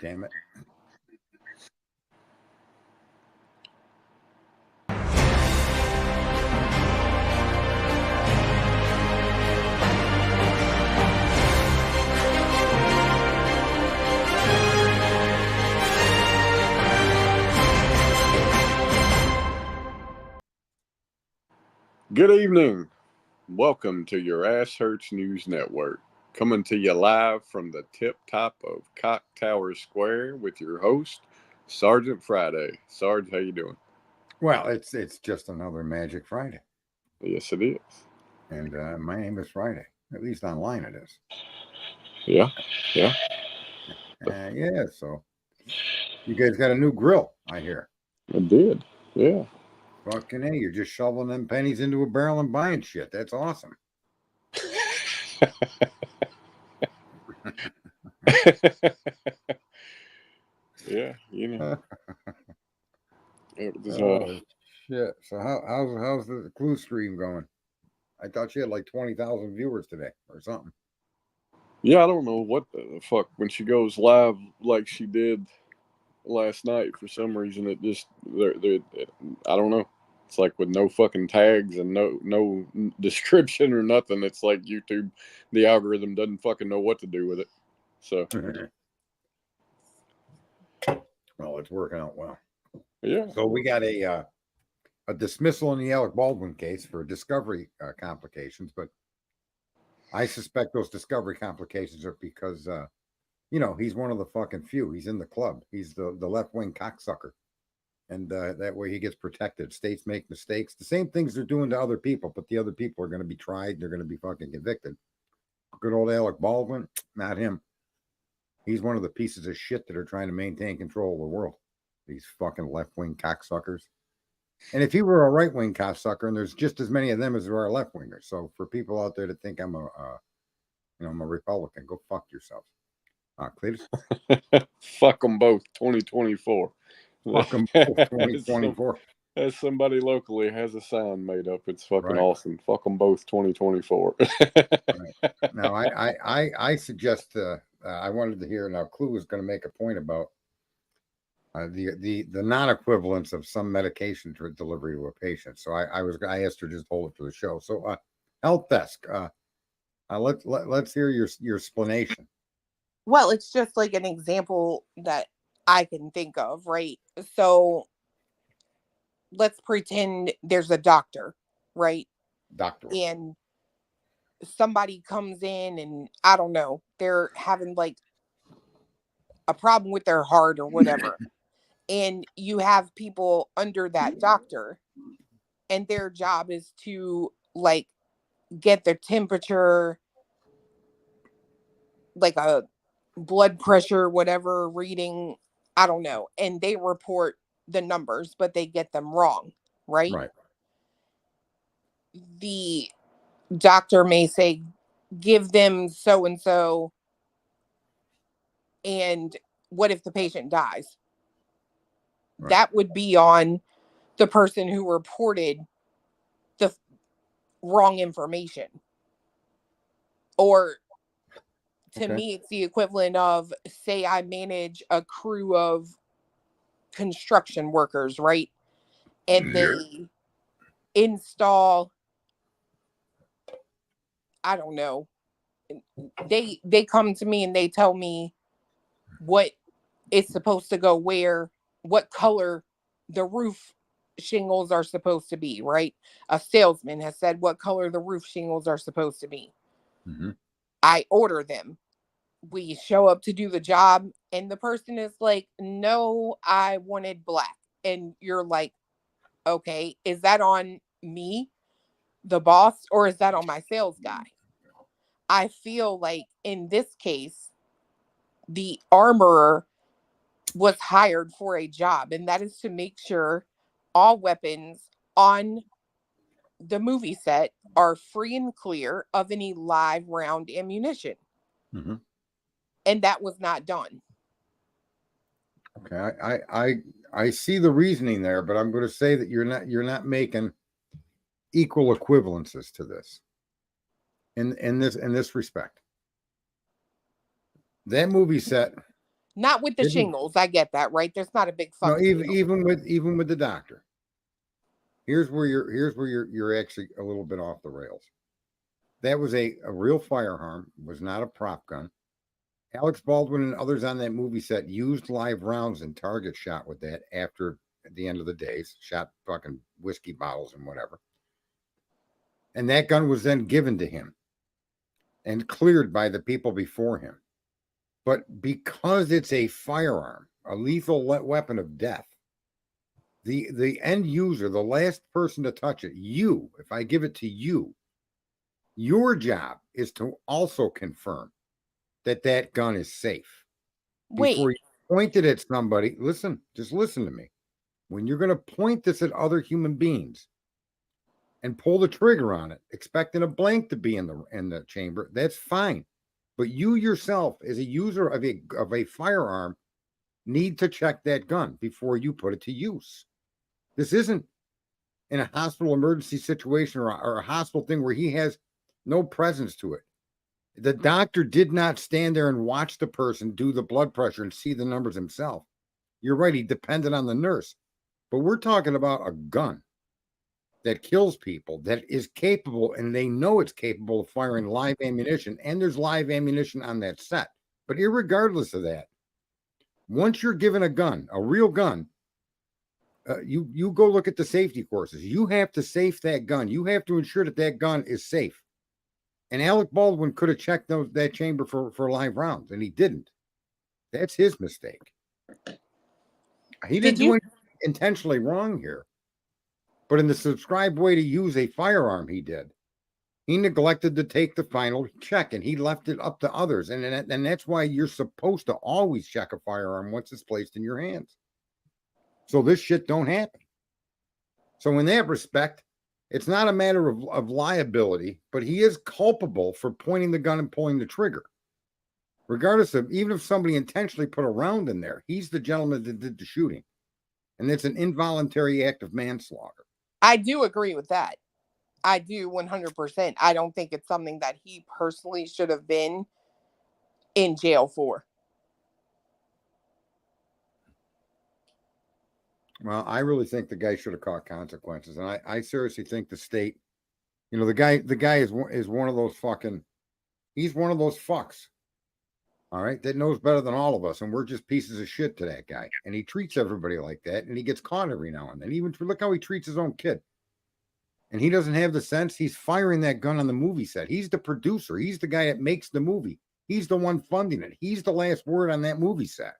Damn it. Good evening. Welcome to your Ass Hurts News Network. Coming to you live from the tip top of Cock Tower Square with your host, Sergeant Friday. Sarge, how you doing? Well, it's just another Magic Friday, Yes, it is. and my name is Friday. At least online it is. Yeah, yeah. Yeah. So you guys got a new grill, I hear. I did. Yeah. Fucking A, you're just shoveling them pennies into a barrel and buying shit. That's awesome. Yeah, you know. Oh It was, shit! So how's the Clue stream going? I thought she had like 20,000 viewers today or something. yeah, I don't know what the fuck. When she goes live like she did last night, for some reason, it just, I don't know. It's like with no fucking tags and no description or nothing. It's like YouTube, the algorithm doesn't fucking know what to do with it. So Well, it's working out well. yeah, So we got a dismissal in the Alec Baldwin case for discovery complications, but I suspect those discovery complications are because he's one of the fucking few. He's in the club. He's the left wing cocksucker, and that way he gets protected. States make mistakes, the same things they're doing to other people, but the other people are going to be tried. They're going to be fucking convicted. Good old Alec Baldwin, not him. He's one of the pieces of shit that are trying to maintain control of the world. These fucking left wing cocksuckers. And if he were a right wing cocksucker, and there's just as many of them as there are left wingers. So for people out there that think I'm I'm a Republican, go fuck yourselves. Cletus, fuck them both. 2024. fuck them both. 2024. As somebody locally has a sign made up, it's fucking Right. awesome. Fuck them both. 2024. Right. Now, I suggest. I wanted to hear. Now, Clue was going to make a point about the non equivalence of some medication to delivery to a patient. So I asked her to just hold it for the show. So Health Desk, let's hear your explanation. Well, it's just like an example that I can think of, right? So let's pretend there's a doctor, right? Doctor. And somebody comes in and I don't know, they're having like a problem with their heart or whatever. And you have people under that doctor, and their job is to like get their temperature, like a blood pressure, whatever reading, I don't know. And they report the numbers, but they get them wrong, right? Right. The doctor may say, give them so and so. And what if the patient dies? Right. That would be on the person who reported the wrong information. Or to me, it's the equivalent of, say, I manage a crew of construction workers, right? And they install, I don't know, they come to me and they tell me what is supposed to go where, what color the roof shingles are supposed to be, right? A salesman has said what color the roof shingles are supposed to be. Mm-hmm. I order them. We show up to do the job, and the person is like, no, I wanted black. And you're like, okay, is that on me, the boss, or is that on my sales guy? I feel like in this case, the armorer was hired for a job, and that is to make sure all weapons on the movie set are free and clear of any live round ammunition. Mm-hmm. And that was not done. Okay, I see the reasoning there, but I'm going to say that you're not making equal equivalences to this. In this respect, that movie set Not with the Didn't- shingles. I get that, right? There's not a big No, fucking deal. even with the doctor. Here's where you're actually a little bit off the rails. That was a real firearm, was not a prop gun. Alex Baldwin and others on that movie set used live rounds and target shot with that after the end of the days, shot fucking whiskey bottles and whatever. And that gun was then given to him and cleared by the people before him. But because it's a firearm, a lethal weapon of death, the end user, the last person to touch it, you, if I give it to you, your job is to also confirm that that gun is safe. Wait, Before you point it at somebody, listen, just listen to me. When you're going to point this at other human beings and pull the trigger on it, expecting a blank to be in the chamber, that's fine. But you yourself, as a user of a firearm, need to check that gun before you put it to use. This isn't in a hospital emergency situation or a hospital thing where he has no presence to it. The doctor did not stand there and watch the person do the blood pressure and see the numbers himself. You're right, he depended on the nurse. But we're talking about a gun that kills people, that is capable, and they know it's capable of firing live ammunition, and there's live ammunition on that set. But irregardless of that, once you're given a gun, a real gun, you go look at the safety courses. You have to safe that gun. You have to ensure that that gun is safe. And Alec Baldwin could have checked that chamber for live rounds, and he didn't. That's his mistake. He didn't do anything intentionally wrong here. But in the subscribed way to use a firearm, he did. He neglected to take the final check, and he left it up to others. And that's why you're supposed to always check a firearm once it's placed in your hands, so this shit don't happen. So in that respect, it's not a matter of liability, but he is culpable for pointing the gun and pulling the trigger. Regardless of, even if somebody intentionally put a round in there, he's the gentleman that did the shooting. And it's an involuntary act of manslaughter. I do agree with that. I do 100%. I don't think it's something that he personally should have been in jail for. Well, I really think the guy should have caught consequences. And I seriously think the state, the guy is one of those he's one of those fucks. All right. That knows better than all of us. And we're just pieces of shit to that guy. And he treats everybody like that. And he gets caught every now and then. Even look how he treats his own kid. And he doesn't have the sense. He's firing that gun on the movie set. He's the producer. He's the guy that makes the movie. He's the one funding it. He's the last word on that movie set.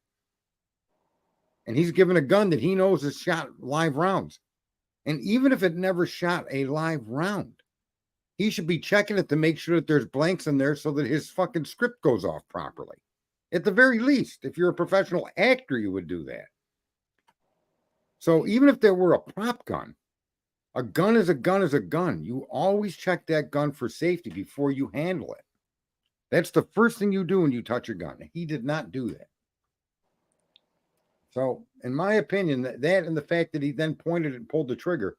And he's given a gun that he knows has shot live rounds. And even if it never shot a live round, he should be checking it to make sure that there's blanks in there so that his fucking script goes off properly. At the very least, if you're a professional actor, you would do that. So even if there were a prop gun, a gun is a gun is a gun. You always check that gun for safety before you handle it. That's the first thing you do when you touch a gun. He did not do that. So, in my opinion, that and the fact that he then pointed and pulled the trigger,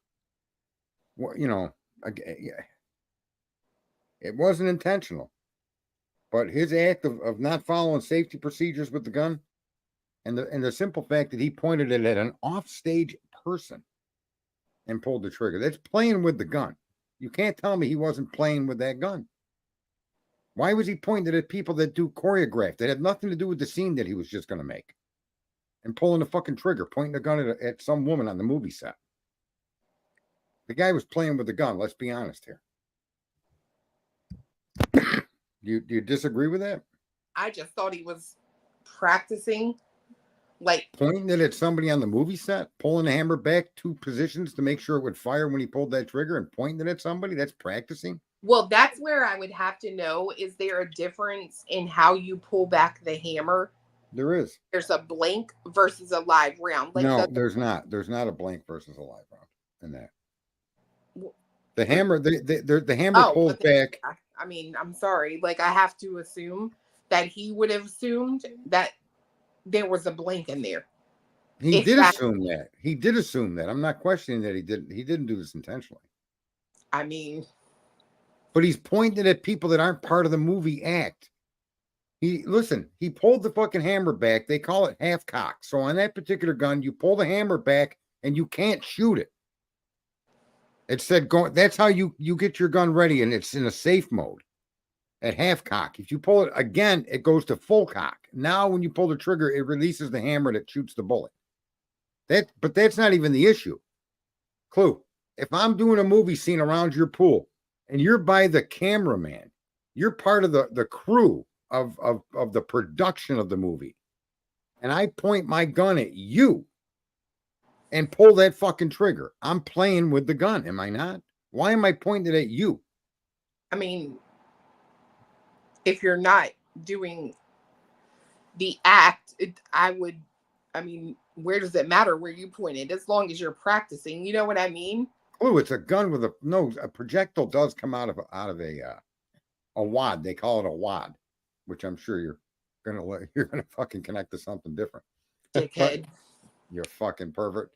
it wasn't intentional. But his act of not following safety procedures with the gun, and the simple fact that he pointed it at an offstage person and pulled the trigger, that's playing with the gun. You can't tell me he wasn't playing with that gun. Why was he pointing at people that do choreograph that had nothing to do with the scene that he was just going to make? And pulling the fucking trigger, pointing the gun at some woman on the movie set. The guy was playing with the gun. Let's be honest here. Do you disagree with that? I just thought he was practicing, like pointing it at somebody on the movie set, pulling the hammer back 2 positions to make sure it would fire when he pulled that trigger, and pointing it at somebody. That's practicing. Well, that's where I would have to know, is there a difference in how you pull back the hammer? There is. There's a blank versus a live round. Like no, there's not. There's not a blank versus a live round in that. The hammer, the hammer pulls back. I mean, I'm sorry. Like, I have to assume that he would have assumed that there was a blank in there. He did assume that. He did assume that. I'm not questioning that he didn't. He didn't do this intentionally. I mean, but he's pointing at people that aren't part of the movie act. He pulled the fucking hammer back. They call it half cock. So on that particular gun, you pull the hammer back and you can't shoot it. It said go. That's how you get your gun ready, and it's in a safe mode at half cock. If you pull it again, it goes to full cock. Now, when you pull the trigger, it releases the hammer that shoots the bullet. But that's not even the issue. Clue. If I'm doing a movie scene around your pool and you're by the cameraman, you're part of the crew of the production of the movie, and I point my gun at you and pull that fucking trigger, I'm playing with the gun, am I not? Why am I pointing it at you? I mean, if you're not doing the act, I mean, where does it matter where you point it? As long as you're practicing, you know what I mean? Oh, it's a gun with a projectile does come out of a wad. They call it a wad, which I'm sure you're gonna fucking connect to something different. Dickhead. You're fucking pervert.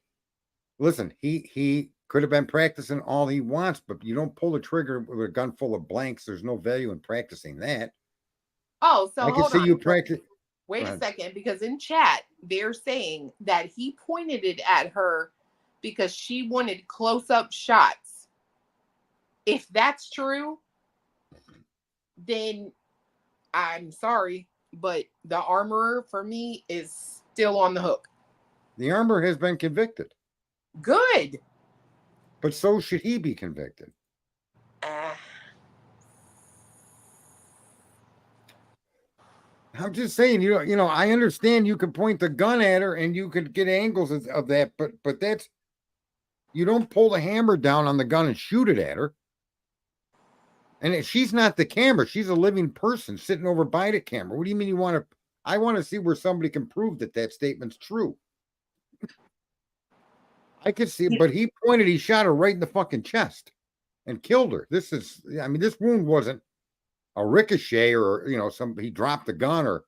Listen, he could have been practicing all he wants, but you don't pull the trigger with a gun full of blanks. There's no value in practicing that. Oh, so I can hold see on. you practice. Wait a second, because in chat they're saying that he pointed it at her because she wanted close-up shots. If that's true, then I'm sorry, but the armorer for me is still on the hook. The armorer has been convicted, Good. but so should he be convicted. I'm just saying, you know, I understand you can point the gun at her and you could get angles of that, but that's, you don't pull the hammer down on the gun and shoot it at her. And she's not the camera; she's a living person sitting over by the camera. What do you mean you want to? I want to see where somebody can prove that statement's true. I could see it, but he shot her right in the fucking chest and killed her. This wound wasn't a ricochet or, you know, he dropped the gun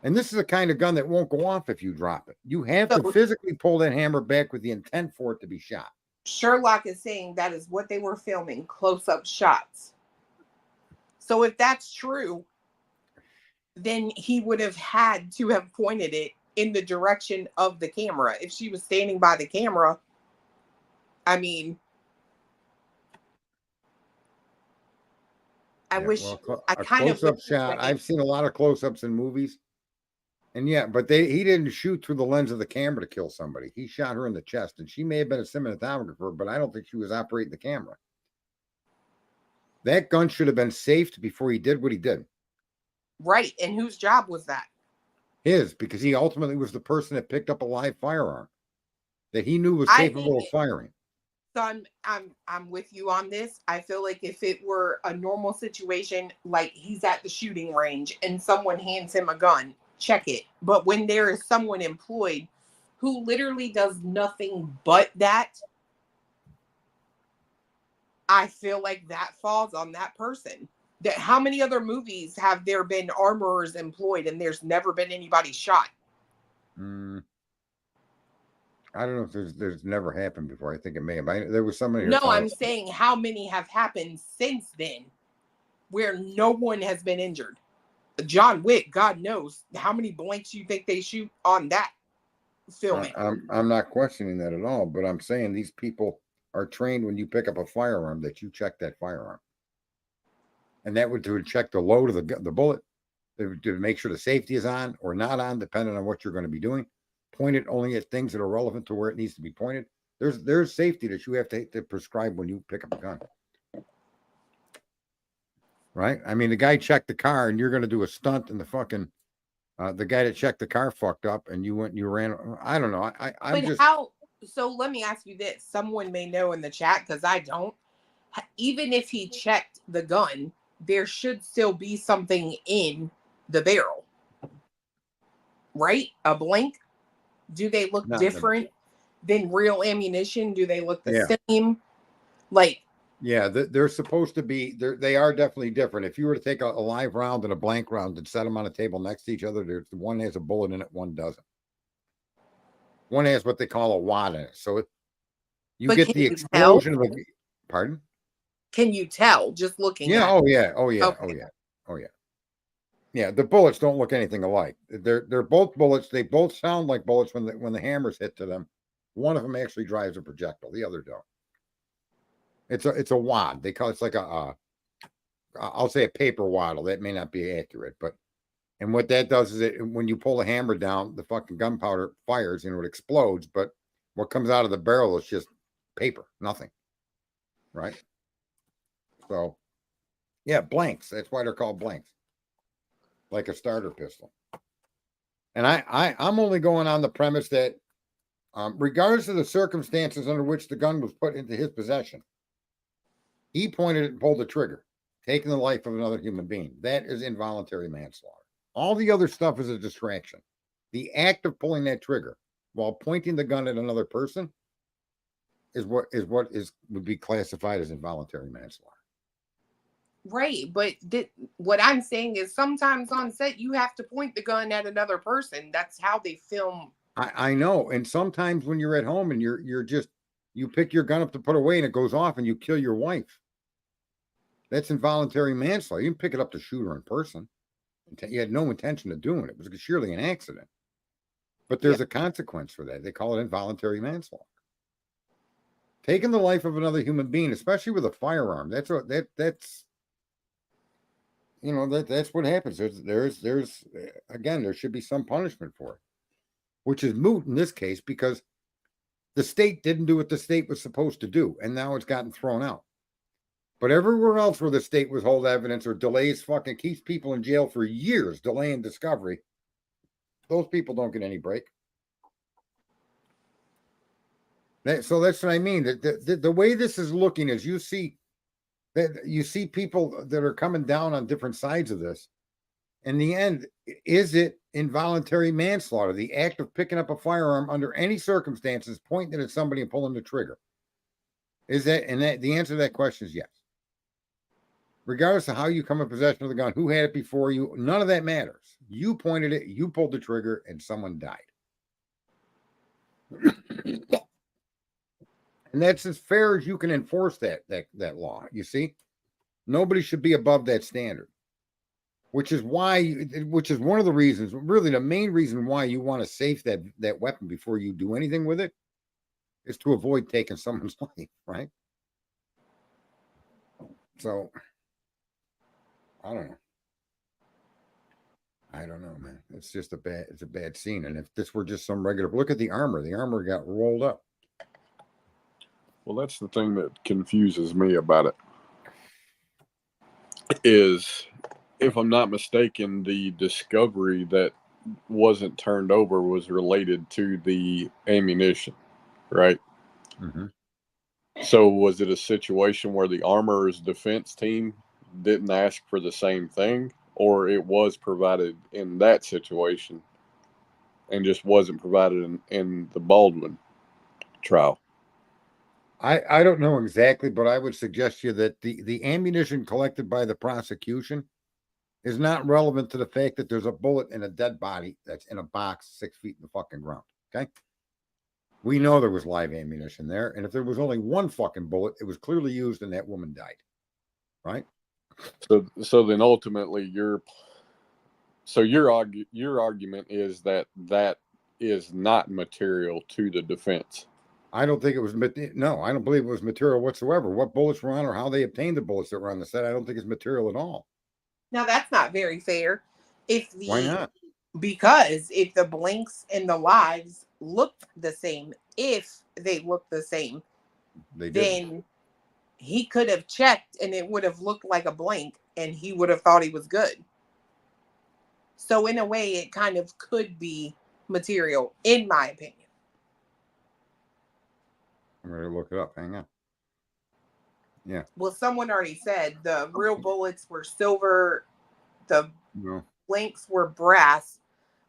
and this is the kind of gun that won't go off if you drop it. You have to physically pull that hammer back with the intent for it to be shot. Sherlock is saying that is what they were filming, close-up shots. So if that's true, then he would have had to have pointed it in the direction of the camera. If she was standing by the camera, I mean, I close-up shot. I've seen a lot of close-ups in movies. And yeah, but he didn't shoot through the lens of the camera to kill somebody. He shot her in the chest, and she may have been a cinematographer, but I don't think she was operating the camera. That gun should have been safed before he did what he did. Right. And whose job was that? His, because he ultimately was the person that picked up a live firearm that he knew was capable of firing. So I'm with you on this. I feel like if it were a normal situation, like he's at the shooting range and someone hands him a gun, check it. But when there is someone employed who literally does nothing but that, I feel like that falls on that person. How many other movies have there been armorers employed and there's never been anybody shot? I don't know if there's never happened before. I think it may have. There was somebody. No, I'm saying how many have happened since then where no one has been injured. John Wick, God knows how many blanks you think they shoot on that filming. I'm not questioning that at all, but I'm saying these people are trained when you pick up a firearm that you check that firearm. And that would to check the load of the bullet, to make sure the safety is on or not on, depending on what you're going to be doing. Point it only at things that are relevant to where it needs to be pointed. There's safety that you have to prescribe when you pick up a gun. Right? I mean, the guy checked the car and you're going to do a stunt and the fucking, the guy that checked the car fucked up and you went and you ran. I don't know. So let me ask you this. Someone may know in the chat because I don't. Even if he checked the gun, there should still be something in the barrel. Right? A blank? Do they look different than real ammunition? Do they look the same? Like, yeah, they're supposed to be. They are definitely different. If you were to take a live round and a blank round and set them on a table next to each other, one has a bullet in it, one doesn't. One has what they call a wad in it, so you get the explosion of the. Pardon? Can you tell just looking? Yeah. At Oh yeah. Okay. Oh yeah. Yeah, the bullets don't look anything alike. They're both bullets. They both sound like bullets when the hammers hit to them. One of them actually drives a projectile. The other don't. It's a wad. They call it's like I'll say a paper waddle. That may not be accurate, but and what that does is when you pull the hammer down, the fucking gunpowder fires and it explodes. But what comes out of the barrel is just paper, nothing. Right. So, yeah, blanks. That's why they're called blanks, like a starter pistol. And I'm only going on the premise that, regardless of the circumstances under which the gun was put into his possession, he pointed it and pulled the trigger, taking the life of another human being. That is involuntary manslaughter. All the other stuff is a distraction. The act of pulling that trigger while pointing the gun at another person is what would be classified as involuntary manslaughter. Right, but what I'm saying is sometimes on set you have to point the gun at another person. That's how they film. I know, and sometimes when you're at home and you pick your gun up to put away and it goes off and you kill your wife. That's involuntary manslaughter. You didn't pick it up to shoot her in person. You had no intention of doing it. It was surely an accident. But there's a consequence for that. They call it involuntary manslaughter. Taking the life of another human being, especially with a firearm, that's what happens. There's again, there should be some punishment for it, which is moot in this case because the state didn't do what the state was supposed to do, and now it's gotten thrown out. But everywhere else where the state withholds evidence or delays fucking keeps people in jail for years, delaying discovery, those people don't get any break. So that's what I mean. The way this is looking is you see people that are coming down on different sides of this. In the end, is it involuntary manslaughter? The act of picking up a firearm under any circumstances, pointing it at somebody and pulling the trigger. Is that the answer to that question is yes. Regardless of how you come in possession of the gun, who had it before you, none of that matters. You pointed it, you pulled the trigger, and someone died. And that's as fair as you can enforce that law. You see, nobody should be above that standard. Which is one of the reasons, really the main reason why you want to safe that weapon before you do anything with it, is to avoid taking someone's life, right? So, I don't know, man. It's just a bad scene. And if this were just some regular, look at the armor got rolled up. Well, that's the thing that confuses me about it. Is, if I'm not mistaken, the discovery that wasn't turned over was related to the ammunition, right? Mm-hmm. So was it a situation where the armorer's defense team didn't ask for the same thing, or it was provided in that situation and just wasn't provided in the Baldwin trial? I don't know exactly, but I would suggest to you that the ammunition collected by the prosecution is not relevant to the fact that there's a bullet in a dead body that's in a box 6 feet in the fucking ground. Okay. We know there was live ammunition there. And if there was only one fucking bullet, it was clearly used and that woman died. Right. So then ultimately your argument is that is not material to the defense. I don't think it was. No, I don't believe it was material whatsoever. What bullets were on or how they obtained the bullets that were on the set, I don't think it's material at all. Now that's not very fair. Why not? Because if the blanks and the lives looked the same, then he could have checked and it would have looked like a blank and he would have thought he was good. So in a way, it kind of could be material, in my opinion. I'm going to look it up. Hang on. Yeah. Well, someone already said the real bullets were silver, the blanks were brass,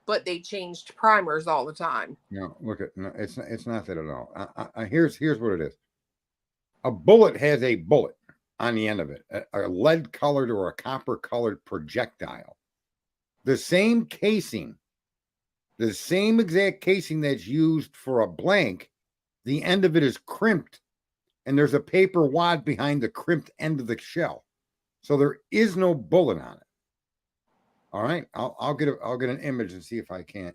but they changed primers all the time. No, it's not that at all. Here's what it is. A bullet has a bullet on the end of it, a lead colored or a copper colored projectile. The same casing, the same exact casing that's used for a blank, the end of it is crimped and there's a paper wad behind the crimped end of the shell. So there is no bullet on it. All right, I'll get an image and see if I can't.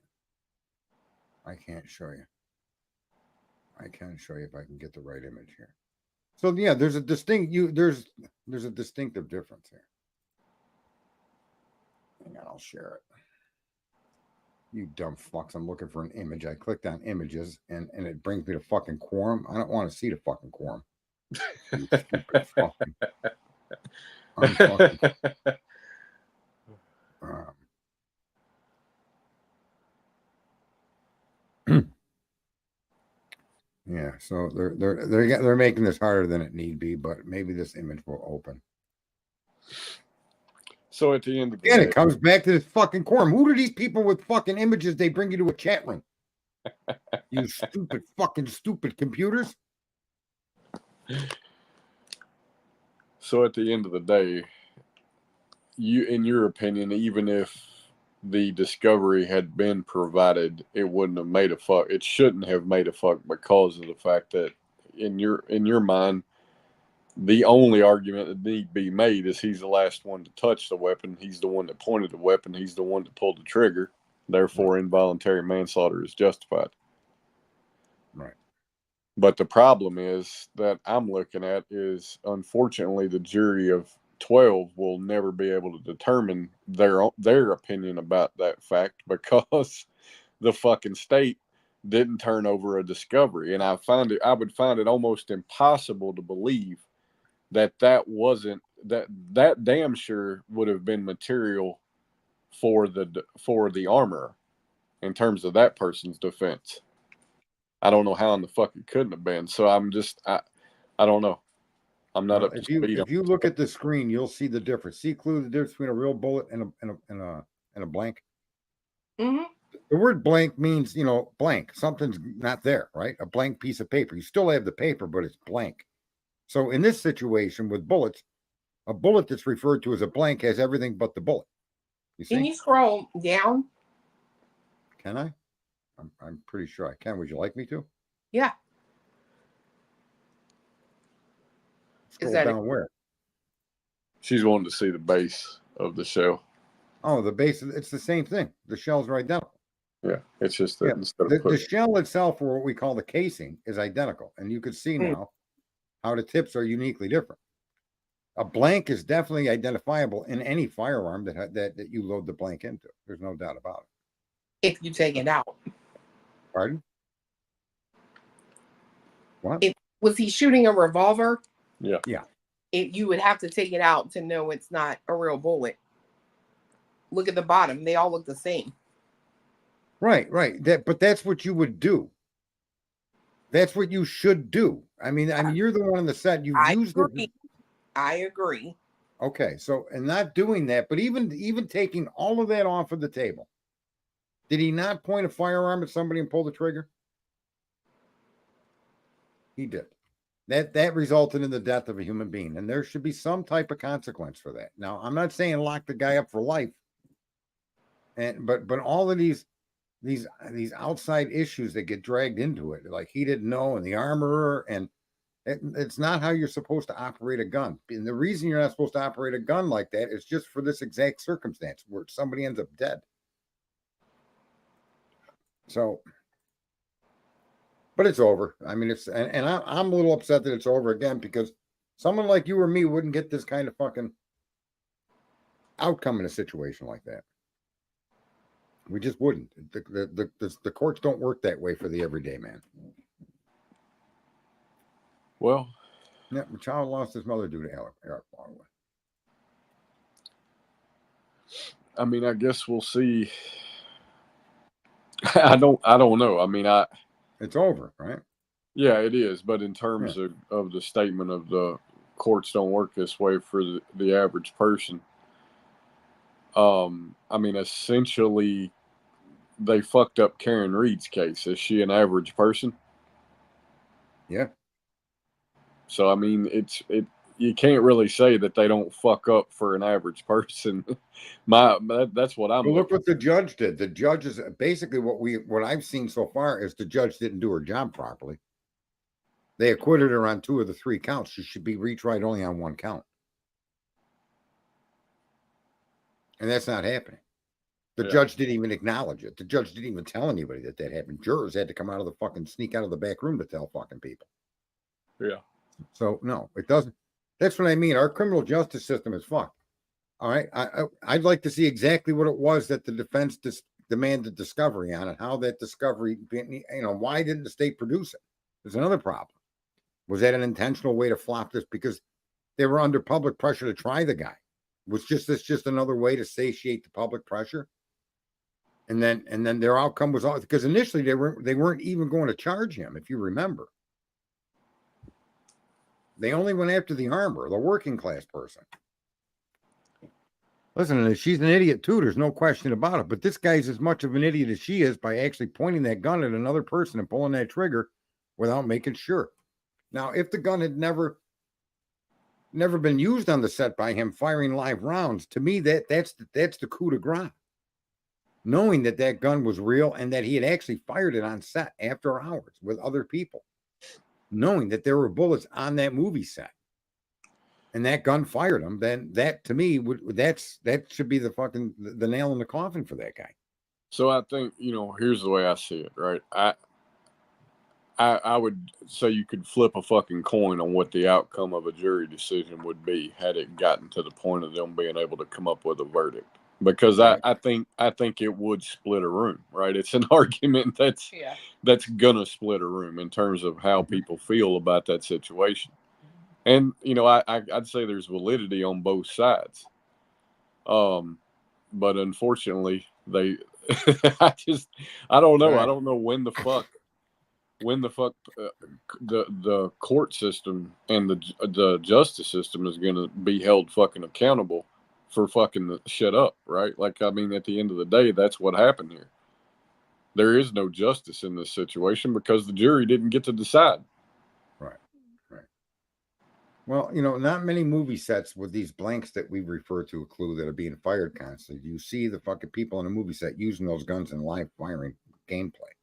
I can't show you. I can show you if I can get the right image here. So yeah, there's a there's a distinctive difference here. Hang on, I'll share it. You dumb fucks! I'm looking for an image. I clicked on images and it brings me to fucking quorum. I don't want to see the fucking quorum. You stupid fucking. I'm fucking. Yeah, so they're making this harder than it need be, but maybe this image will open. So at the end of the Again, day, it comes back to this fucking quorum. Who do these people with fucking images they bring you to a chat room? You stupid fucking stupid computers. So at the end of the day, you, in your opinion, even if the discovery had been provided, it wouldn't have made a fuck. It shouldn't have made a fuck because of the fact that in your mind, the only argument that need to be made is he's the last one to touch the weapon. He's the one that pointed the weapon. He's the one that pulled the trigger. Therefore, involuntary manslaughter is justified. Right. But the problem is that I'm looking at is, unfortunately, the jury of 12 will never be able to determine their opinion about that fact because the fucking state didn't turn over a discovery. And I would find it almost impossible to believe that wasn't that damn sure would have been material for the armor in terms of that person's defense. I don't know how in the fuck it couldn't have been. So I don't know. I'm not up to speed. If you look at the screen, you'll see the difference. See, Clue, the difference between a real bullet and a blank. Mm-hmm. The word blank means, blank. Something's not there, right? A blank piece of paper. You still have the paper, but it's blank. So in this situation with bullets, a bullet that's referred to as a blank has everything but the bullet. You see? Can you scroll down? Can I? I'm pretty sure I can. Would you like me to? Yeah. Scroll down where? She's wanting to see the base of the shell. Oh, the base. It's the same thing. The shell's right down. Yeah, it's just that instead of the shell itself, or what we call the casing, is identical, and you can see now how the tips are uniquely different. A blank is definitely identifiable in any firearm that you load the blank into. There's no doubt about it. If you take it out. Pardon? What? Was he shooting a revolver? Yeah. Yeah. You would have to take it out to know it's not a real bullet. Look at the bottom. They all look the same. Right. But that's what you would do. That's what you should do. I mean, you're the one on the set. You used it. I agree. Okay, so and not doing that, but even taking all of that off of the table, did he not point a firearm at somebody and pull the trigger? He did. That resulted in the death of a human being, and there should be some type of consequence for that. Now, I'm not saying lock the guy up for life, but all of these outside issues that get dragged into it, like he didn't know, and the armorer, and it's not how you're supposed to operate a gun. And the reason you're not supposed to operate a gun like that is just for this exact circumstance where somebody ends up dead. So, but it's over. I mean, and I'm a little upset that it's over again, because someone like you or me wouldn't get this kind of fucking outcome in a situation like that. We just wouldn't. The courts don't work that way for the everyday man. Well, yeah, the child lost his mother due to Eric Baldwin. I mean, I guess we'll see. I don't know. I mean, it's over, right? Yeah, it is. But in terms of the statement of the courts don't work this way for the average person, I mean, essentially, they fucked up Karen Reed's case. Is she an average person? Yeah. So, I mean, you can't really say that they don't fuck up for an average person. That's what I'm. Well, look what the judge did. The judge is basically what I've seen so far is the judge didn't do her job properly. They acquitted her on 2 of the 3 counts. She should be retried only on 1 count. And that's not happening. The Yeah. judge didn't even acknowledge it. The judge didn't even tell anybody that that happened. Jurors had to come out of the fucking sneak out of the back room to tell fucking people. Yeah. So no, it doesn't. That's what I mean. Our criminal justice system is fucked. All right, I'd like to see exactly what it was that the defense demanded discovery on, and how that discovery, why didn't the state produce it? There's another problem. Was that an intentional way to flop this because they were under public pressure to try the guy? Was this just another way to satiate the public pressure? And then their outcome was all because initially they weren't even going to charge him, if you remember. They only went after the armor, the working class person. Listen, and she's an idiot too, there's no question about it. But this guy's as much of an idiot as she is by actually pointing that gun at another person and pulling that trigger without making sure. Now, if the gun had never been used on the set by him firing live rounds, to me that's the coup de grace. Knowing that gun was real and that he had actually fired it on set after hours with other people, knowing that there were bullets on that movie set, and that gun fired him, then that to me that should be the nail in the coffin for that guy. So I think, here's the way I see it, right? I would say you could flip a fucking coin on what the outcome of a jury decision would be had it gotten to the point of them being able to come up with a verdict. Because Right. I think it would split a room, right? It's an argument that's gonna split a room in terms of how people feel about that situation. And I'd say there's validity on both sides. But unfortunately, I don't know. Right. I don't know when the fuck the court system and the justice system is going to be held fucking accountable for fucking the shit up, right? Like, I mean, at the end of the day, that's what happened here. There is no justice in this situation because the jury didn't get to decide. Right. Well, not many movie sets with these blanks that we refer to a clue that are being fired constantly. You see the fucking people in a movie set using those guns in live firing gameplay.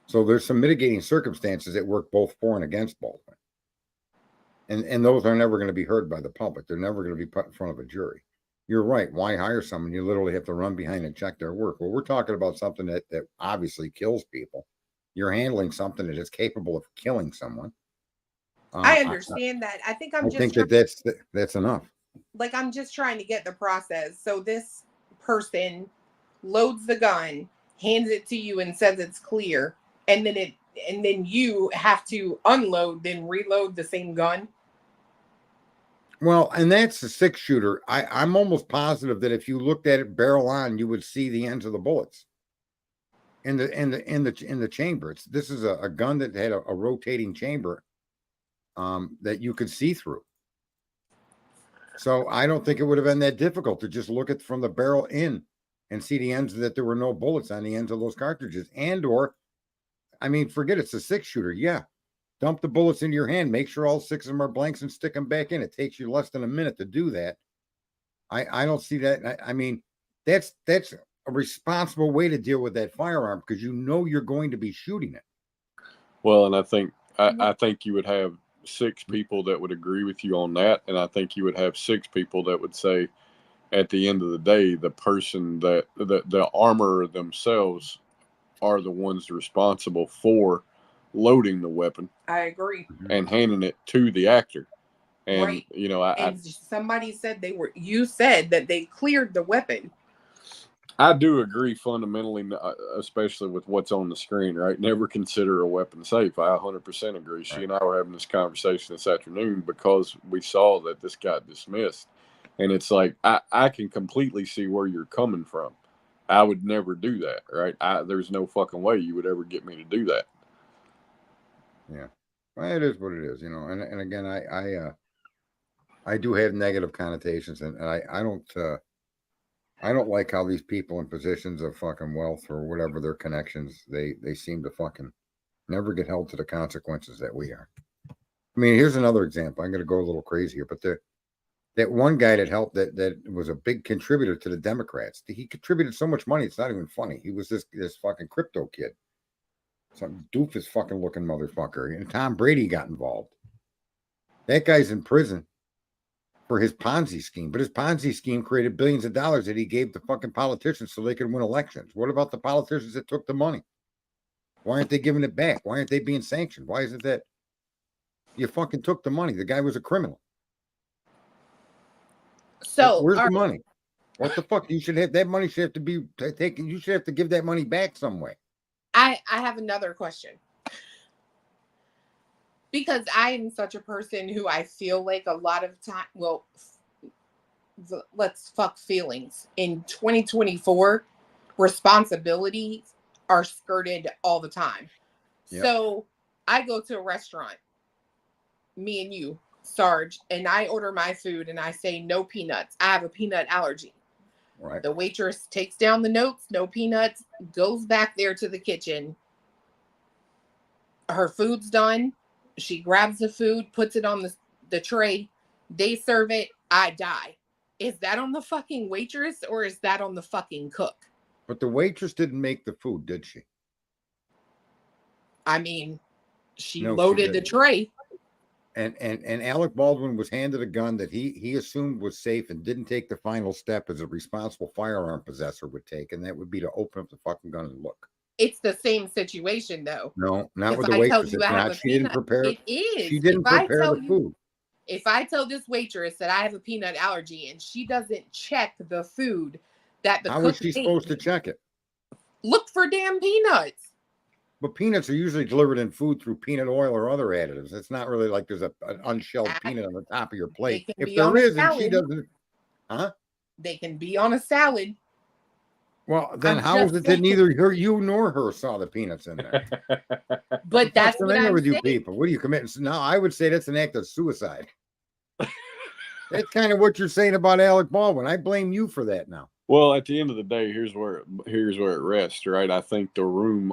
So there's some mitigating circumstances that work both for and against Baldwin. And those are never going to be heard by the public. They're never going to be put in front of a jury. You're right. Why hire someone? You literally have to run behind and check their work. Well, we're talking about something that obviously kills people. You're handling something that is capable of killing someone. I understand that. I think I think that's enough. Like, I'm just trying to get the process. So this person loads the gun, hands it to you, and says it's clear, and then you have to unload, then reload the same gun. Well, and that's a 6-shooter. I'm almost positive that if you looked at it barrel on, you would see the ends of the bullets in the chamber. This is a gun that had a rotating chamber that you could see through. So I don't think it would have been that difficult to just look at from the barrel in and see the ends, that there were no bullets on the ends of those cartridges. Forget it's a 6-shooter. Yeah. Dump the bullets into your hand, make sure all 6 of them are blanks and stick them back in. It takes you less than a minute to do that. I don't see that. That's a responsible way to deal with that firearm because you're going to be shooting it. Well, and I think you would have 6 people that would agree with you on that, and I think you would have 6 people that would say, at the end of the day, the person that the armorer themselves are the ones responsible for loading the weapon. I agree. And handing it to the actor. And right. And somebody said you said that they cleared the weapon. I do agree fundamentally, especially with what's on the screen, right? Never consider a weapon safe. I 100% agree. Right. She and I were having this conversation this afternoon because we saw that this got dismissed. And it's like, I can completely see where you're coming from. I would never do that, right? There's no fucking way you would ever get me to do that. Yeah, well, it is what it is, And again, I do have negative connotations, and I don't like how these people in positions of fucking wealth or whatever their connections, they seem to fucking never get held to the consequences that we are. Here's another example. I'm going to go a little crazy here, but that one guy that helped that was a big contributor to the Democrats. He contributed so much money, it's not even funny. He was this fucking crypto kid. Some doofus fucking looking motherfucker. And Tom Brady got involved. That guy's in prison for his Ponzi scheme. But his Ponzi scheme created billions of dollars that he gave to fucking politicians so they could win elections. What about the politicians that took the money? Why aren't they giving it back? Why aren't they being sanctioned? Why is it that you fucking took the money? The guy was a criminal. So where's the money? What the fuck? You should have that money. Should have to be taken. You should have to give that money back some way. I have another question. Because I am such a person who I feel like a lot of time, well, let's fuck feelings. In 2024, responsibilities are skirted all the time. Yep. So I go to a restaurant, me and you, Sarge, and I order my food and I say no peanuts. I have a peanut allergy. Right. The waitress takes down the notes, no peanuts, goes back there to the kitchen. Her food's done. She grabs the food, puts it on the tray. They serve it. I die. Is that on the fucking waitress or is that on the fucking cook? But the waitress didn't make the food, did she? I mean, she No, she loaded the didn't. tray. And Alec Baldwin was handed a gun that he assumed was safe and didn't take the final step as a responsible firearm possessor would take, and that would be to open up the fucking gun and look. It's the same situation, though. No, not If with the I tell waitress. you It's I have not. a She didn't peanut, prepare. it is. She didn't If I prepare tell the you- food. If I tell this waitress that I have a peanut allergy and she doesn't check the food that the How cook is she made, supposed to check it? look for damn peanuts. But peanuts are usually delivered in food through peanut oil or other additives. It's not really like there's an unshelled peanut on the top of your plate. can If be on there a is, and she salad. doesn't, huh? They can be on a salad. Well, then I'm how is just it that saying. neither you nor her saw the peanuts in there? But that's What's the what matter I'm with you saying. people? What are you committing? No, I would say that's an act of suicide. That's kind of what you're saying about Alec Baldwin. I blame you for that now. Well, at the end of the day, here's where it rests, right? I think the room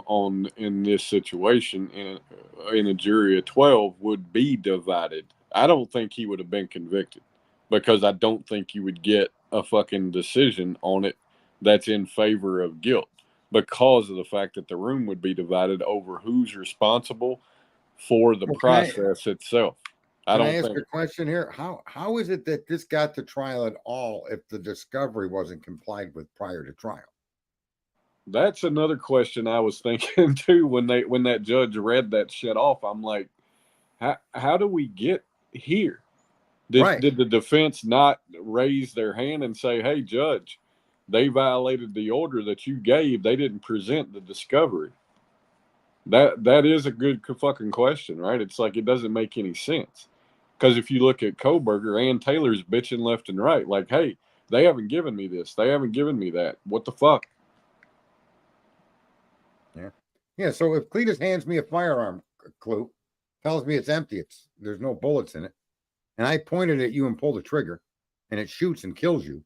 in this situation in a jury of 12 would be divided. I don't think he would have been convicted because I don't think you would get a fucking decision on it that's in favor of guilt because of the fact that the room would be divided over who's responsible for the process itself. Can I ask a question here? How is it that this got to trial at all if the discovery wasn't complied with prior to trial? That's another question I was thinking too when that judge read that shit off. I'm like, how do we get here? Did the defense not raise their hand and say, "Hey, judge, they violated the order that you gave. They didn't present the discovery"? That is a good fucking question, right? It's like it doesn't make any sense. Because if you look at Koberger, Ann Taylor's bitching left and right, like, hey, they haven't given me this. They haven't given me that. What the fuck? Yeah. Yeah. So if Cletus hands me a firearm clue, tells me it's empty, there's no bullets in it, and I pointed at you and pull the trigger, and it shoots and kills you,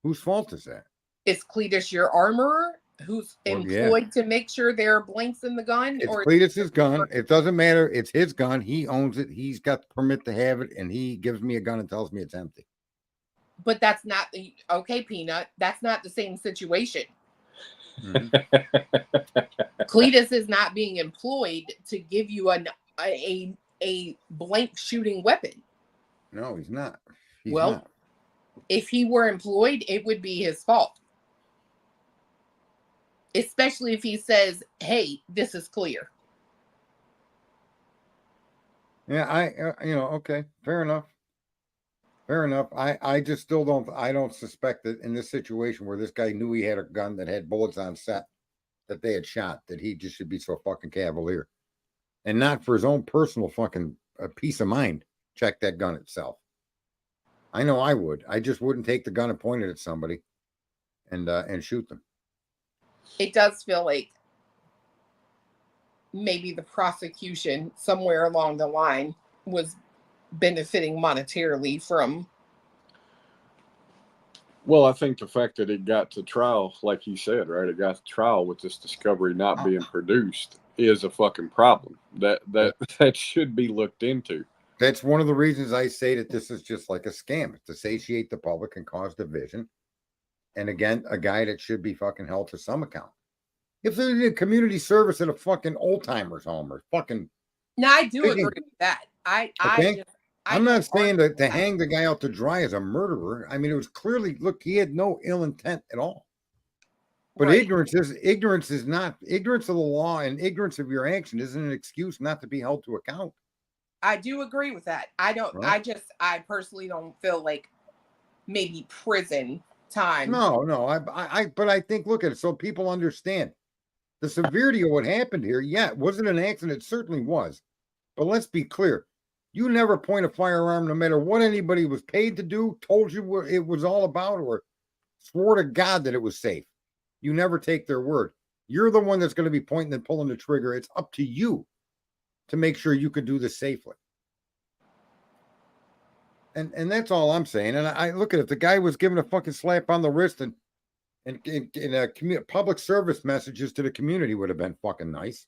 whose fault is that? Is Cletus your armorer who's employed to make sure there are blanks in the gun? It's or Cletus's gun. It doesn't matter. It's his gun. He owns it. He's got the permit to have it, and he gives me a gun and tells me it's empty. But that's not the okay, Peanut. That's not the same situation. Mhm. Cletus is not being employed to give you a blank shooting weapon. No, he's not. He's Well, not. if he were employed, it would be his fault. Especially if he says, "Hey, this is clear." Yeah, okay, fair enough. Fair enough. I just still don't suspect that in this situation where this guy knew he had a gun that had bullets on set that they had shot, that he just should be so fucking cavalier. And not for his own personal fucking peace of mind, check that gun itself. I know I would. I just wouldn't take the gun and point it at somebody and shoot them. It does feel like maybe the prosecution somewhere along the line was benefiting monetarily from. Well, I think the fact that it got to trial, like you said, right? It got to trial with this discovery not being produced is a fucking problem. That should be looked into. That's one of the reasons I say that this is just like a scam. It's to satiate the public and cause division. And again, a guy that should be fucking held to some account. If there's a community service at a fucking old timers home or fucking. Now, I do agree with that. I I'm not saying articles to hang the guy out to dry as a murderer. I mean, it was clearly, look, he had no ill intent at all. But right. ignorance is not ignorance of the law, and ignorance of your action isn't an excuse not to be held to account. I do agree with that. Right? I personally don't feel like maybe prison time. No, but I think, look at it so people understand the severity of what happened here. Yeah, was it an accident? It certainly was. But let's be clear. You never point a firearm, no matter what anybody was paid to do, told you what it was all about, or swore to God that it was safe. You never take their word. You're the one that's going to be pointing and pulling the trigger. It's up to you to make sure you can do this safely. And that's all I'm saying. And I look at it. The guy was given a fucking slap on the wrist, and public service messages to the community would have been fucking nice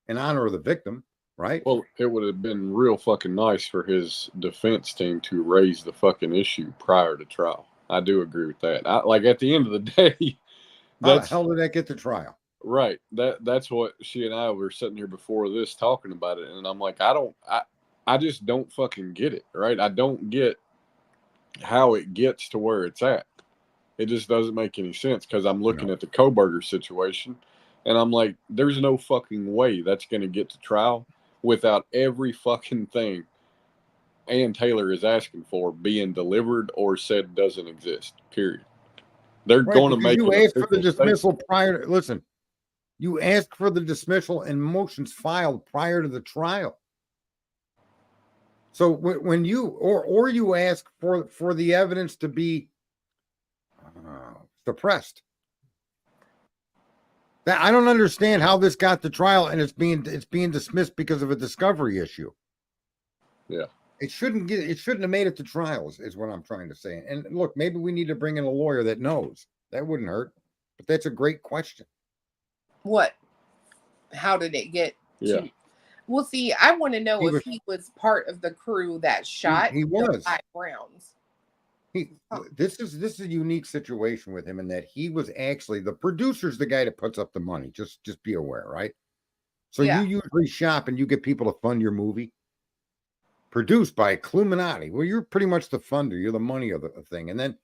in honor of the victim, right? Well, it would have been real fucking nice for his defense team to raise the fucking issue prior to trial. I do agree with that. Like at the end of the day, How the hell did that get to trial? Right. That's what she and I were sitting here before this talking about it, and I'm like, I just don't fucking get it. Right. I don't get how it gets to where it's at. It just doesn't make any sense because I'm looking at the Koberger situation, and I'm like, there's no fucking way that's going to get to trial without every fucking thing Ann Taylor is asking for being delivered or said doesn't exist. Period. They're going to make you an asked for the official dismissal statement. prior to, listen, you asked for the dismissal and motions filed prior to the trial. So when you or you ask for the evidence to be suppressed, that I don't understand how this got to trial and it's being dismissed because of a discovery issue. Yeah. It shouldn't have made it to trials, is what I'm trying to say. And look, maybe we need to bring in a lawyer that knows. That wouldn't hurt. But that's a great question. What? How did it get Yeah. Well, see, I want to know if he was part of the crew that shot He was. the 5 rounds. This is a unique situation with him in that he was actually the producer's the guy that puts up the money. Just be aware, right? So Yeah. you usually shop and you get people to fund your movie. Produced by Cluminati. Well, you're pretty much the funder. You're the money of the thing. And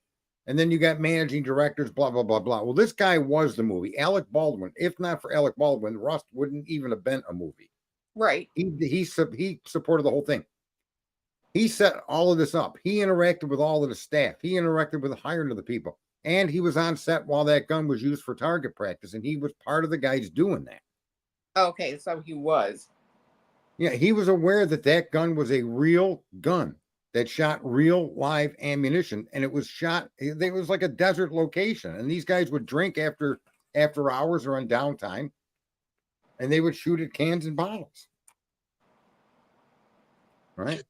then you got managing directors, blah, blah, blah, blah. Well, this guy was the movie. Alec Baldwin. If not for Alec Baldwin, Rust wouldn't even have been a movie. Right. He supported the whole thing. He set all of this up. He interacted with all of the staff. He interacted with the hiring of the people. And he was on set while that gun was used for target practice. And he was part of the guys doing that. Okay, so he was. Yeah, he was aware that gun was a real gun that shot real live ammunition. And it was shot, it was like a desert location. And these guys would drink after hours or on downtime. And they would shoot at cans and bottles. Right?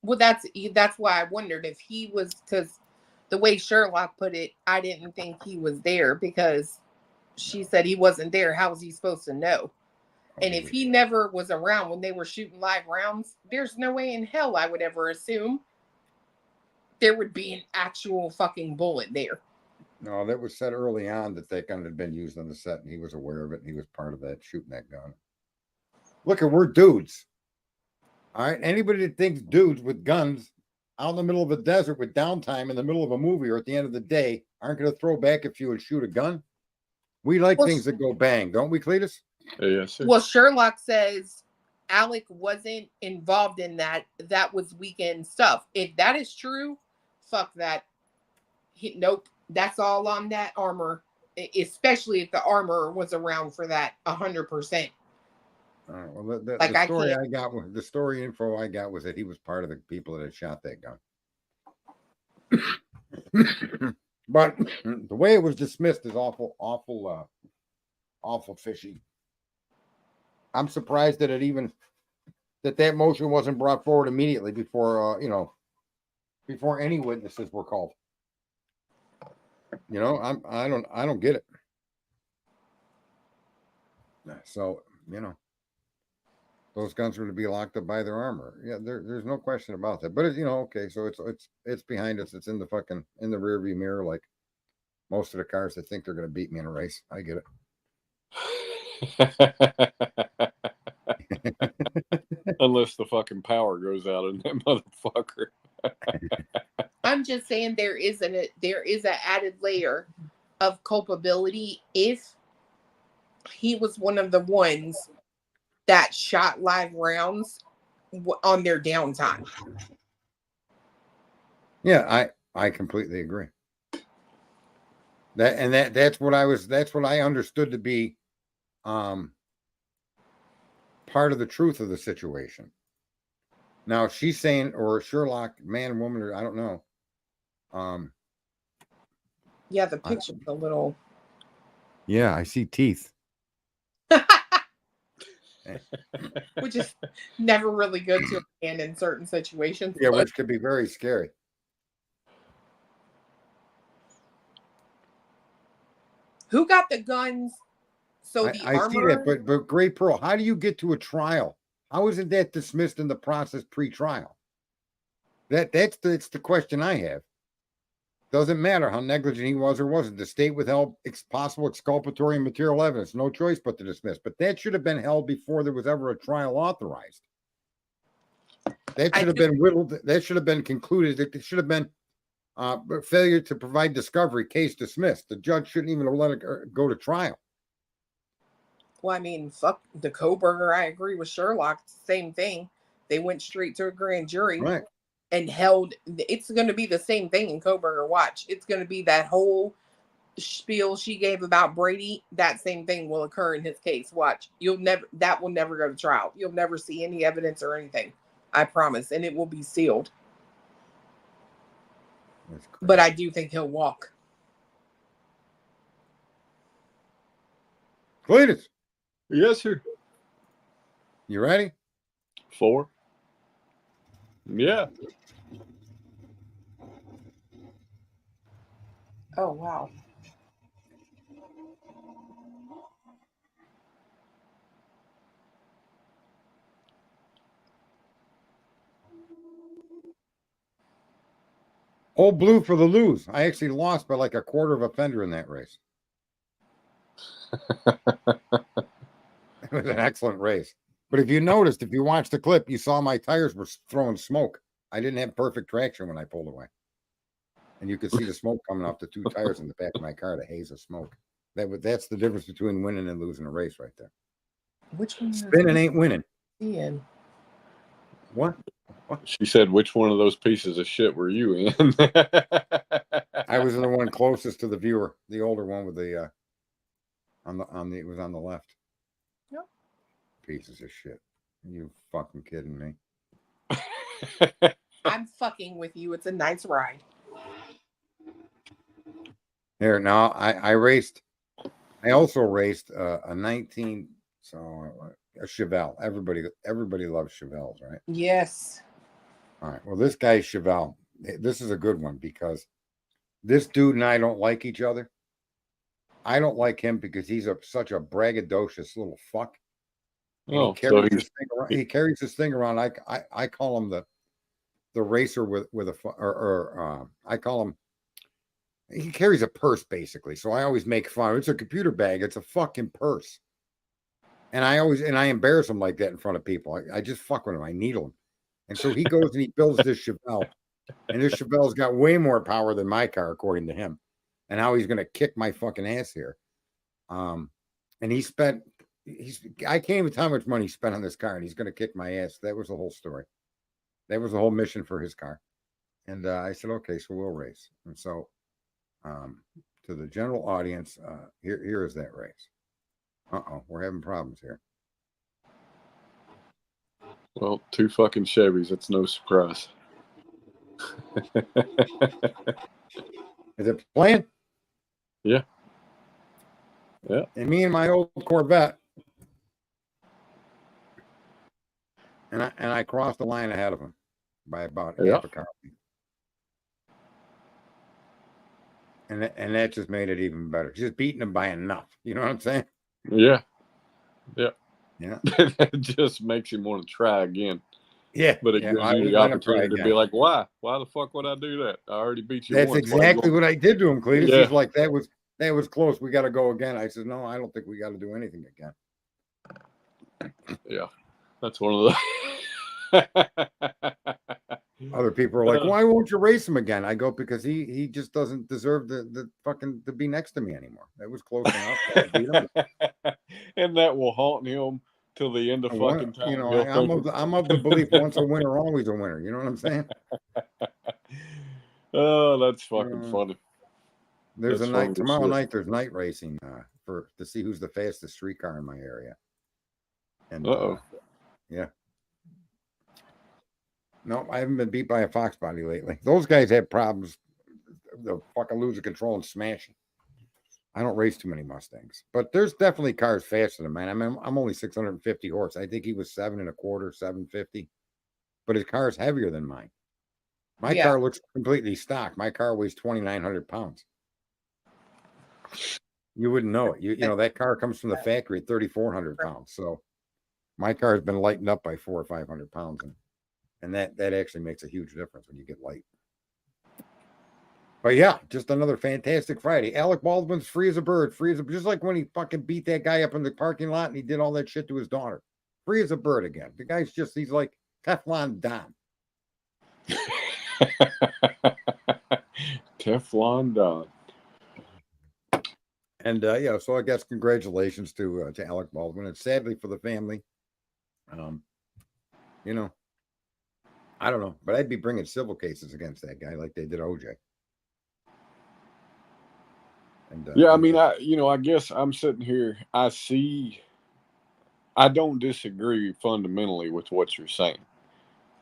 Well, that's why I wondered if he was, because the way Sherlock put it, I didn't think he was there because she said he wasn't there. How was he supposed to know? And if he never was around when they were shooting live rounds, there's no way in hell I would ever assume there would be an actual fucking bullet there. No, that was said early on that gun had been used on the set, and he was aware of it, and he was part of that, shooting that gun. Look, we're dudes. All right? Anybody that thinks dudes with guns out in the middle of a desert with downtime in the middle of a movie or at the end of the day aren't going to throw back at you and shoot a gun. We like things that go bang, don't we, Cletus? Yes. Well, Sherlock says Alec wasn't involved in that. That was weekend stuff. If that is true, fuck that. Nope. That's all on that armor, especially if the armor was around for that 100%. All right. Well, the story info I got was that he was part of the people that had shot that gun. But the way it was dismissed is awful fishy. I'm surprised that that motion wasn't brought forward immediately before any witnesses were called. I don't get it. So, those guns were to be locked up by their armor. Yeah, there's no question about that. But okay, so it's behind us. It's in the rearview mirror, like most of the cars that think they're going to beat me in a race. I get it. Unless the fucking power goes out in that motherfucker. I'm just saying there is an added layer of culpability if he was one of the ones that shot live rounds on their downtime. Yeah, I completely agree. That's what I understood to be part of the truth of the situation. Now she's saying, or Sherlock, man, woman, or I don't know. Yeah, the picture's a little. Yeah, I see teeth. Which is never really good to a man in certain situations. Yeah, but which could be very scary. who got the guns? So the I see that, armor. but Gray Pearl, how do you get to a trial? How isn't that dismissed in the process pre-trial? It's the question I have. Doesn't matter how negligent he was or wasn't. The state withheld possible exculpatory and material evidence. No choice but to dismiss. But that should have been held before there was ever a trial authorized. That should have been whittled. That should have been concluded. It should have been failure to provide discovery, case dismissed. The judge shouldn't even have let it go to trial. Well, I mean, fuck the Kohberger. I agree with Sherlock. Same thing. They went straight to a grand jury. Right. And held. It's going to be the same thing in Kohberger. Watch. It's going to be that whole spiel she gave about Brady. That same thing will occur in his case. Watch. That will never go to trial. You'll never see any evidence or anything. I promise. And it will be sealed. But I do think he'll walk. Cletus. Yes, sir. You ready? 4. Yeah. Oh, wow. Old Blue for the lose. I actually lost by like a quarter of a fender in that race. It was an excellent race. But if you noticed, if you watched the clip, you saw my tires were throwing smoke. I didn't have perfect traction when I pulled away. And you could see the smoke coming off the 2 tires in the back of my car, the haze of smoke. That's the difference between winning and losing a race right there. Which one? Spinning ain't winning. Ian. What? She said, which one of those pieces of shit were you in? I was the one closest to the viewer, the older one with the it was on the left. Yep. Pieces of shit. Are you fucking kidding me? I'm fucking with you. It's a nice ride. Here, now I also raced a 19, a Chevelle. Everybody loves Chevelles, right? Yes. All right. Well, this guy's Chevelle. This is a good one because this dude and I don't like each other. I don't like him because he's such a braggadocious little fuck. Oh, He carries this thing around. I call him the racer with I call him. He carries a purse basically, so I always make fun. It's a computer bag. It's a fucking purse, and I embarrass him like that in front of people. I just fuck with him. I needle him, and so he goes and he builds this Chevelle, and this Chevelle's got way more power than my car, according to him, and how he's gonna kick my fucking ass here. And I can't even tell how much money he spent on this car, and he's gonna kick my ass. That was the whole story. That was the whole mission for his car, and I said, okay, so we'll race, and so. To the general audience, here is that race. We're having problems here. Well, 2 fucking Chevys. It's no surprise. Is it playing? Yeah. Yeah. And me and my old Corvette, and I crossed the line ahead of him by about half a car. And that just made it even better. Just beating him by enough. You know what I'm saying? Yeah. Yeah. That just makes him want to try again. Yeah. But it gives you the opportunity to be like, why? Why the fuck would I do that? I already beat you That's once. exactly what I did to him, Cletus. Yeah. He's like, that was close. We got to go again. I said, no, I don't think we got to do anything again. Yeah. That's one of Other people are like, why won't you race him again? I go, because he just doesn't deserve the fucking to be next to me anymore. It was close enough. I beat him. And that will haunt him till the end of fucking time. You know, He'll think I'm of the belief once a winner, always a winner. You know what I'm saying? Oh, that's fucking funny. There's That's a night funny as tomorrow shit. night. There's night racing to see who's the fastest streetcar in my area. And yeah. No, I haven't been beat by a Fox body lately. Those guys have problems. They'll fucking losing control and smashing. I don't race too many Mustangs, but there's definitely cars faster than mine. I mean, I'm only 650 horse. I think he was 7.25, 750, but his car is heavier than mine. My car looks completely stock. My car weighs 2,900 pounds. You wouldn't know it. You know, that car comes from the factory at 3,400 pounds. So my car has been lightened up by 400 or 500 pounds. And that actually makes a huge difference when you get light. But yeah, just another fantastic Friday. Alec Baldwin's free as a bird, just like when he fucking beat that guy up in the parking lot and he did all that shit to his daughter. Free as a bird again. The guy's he's like Teflon Don. Teflon Don. And yeah, so I guess congratulations to Alec Baldwin. And sadly for the family, you know, I don't know, but I'd be bringing civil cases against that guy like they did OJ. And, yeah, I mean, I guess I'm sitting here. I don't disagree fundamentally with what you're saying,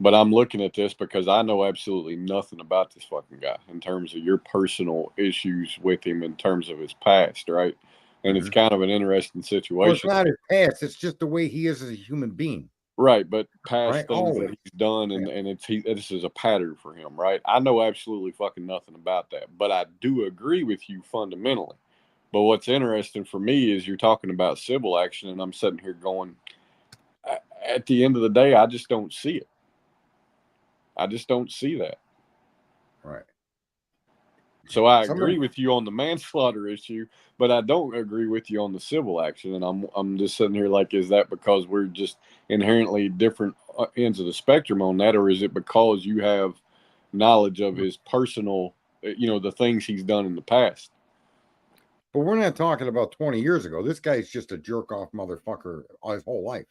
but I'm looking at this because I know absolutely nothing about this fucking guy in terms of your personal issues with him in terms of his past, right? And it's kind of an interesting situation. Well, it's not his past; it's just the way he is as a human being. Right, but past things that he's done, and this is a pattern for him, right? I know absolutely fucking nothing about that, but I do agree with you fundamentally. But what's interesting for me is you're talking about civil action, and I'm sitting here going, at the end of the day, I just don't see it. I just don't see that. Right. So I agree with you on the manslaughter issue, but I don't agree with you on the civil action. And I'm just sitting here like, is that because we're just inherently different ends of the spectrum on that, or is it because you have knowledge of his personal, the things he's done in the past? But we're not talking about 20 years ago. This guy's just a jerk off motherfucker his whole life.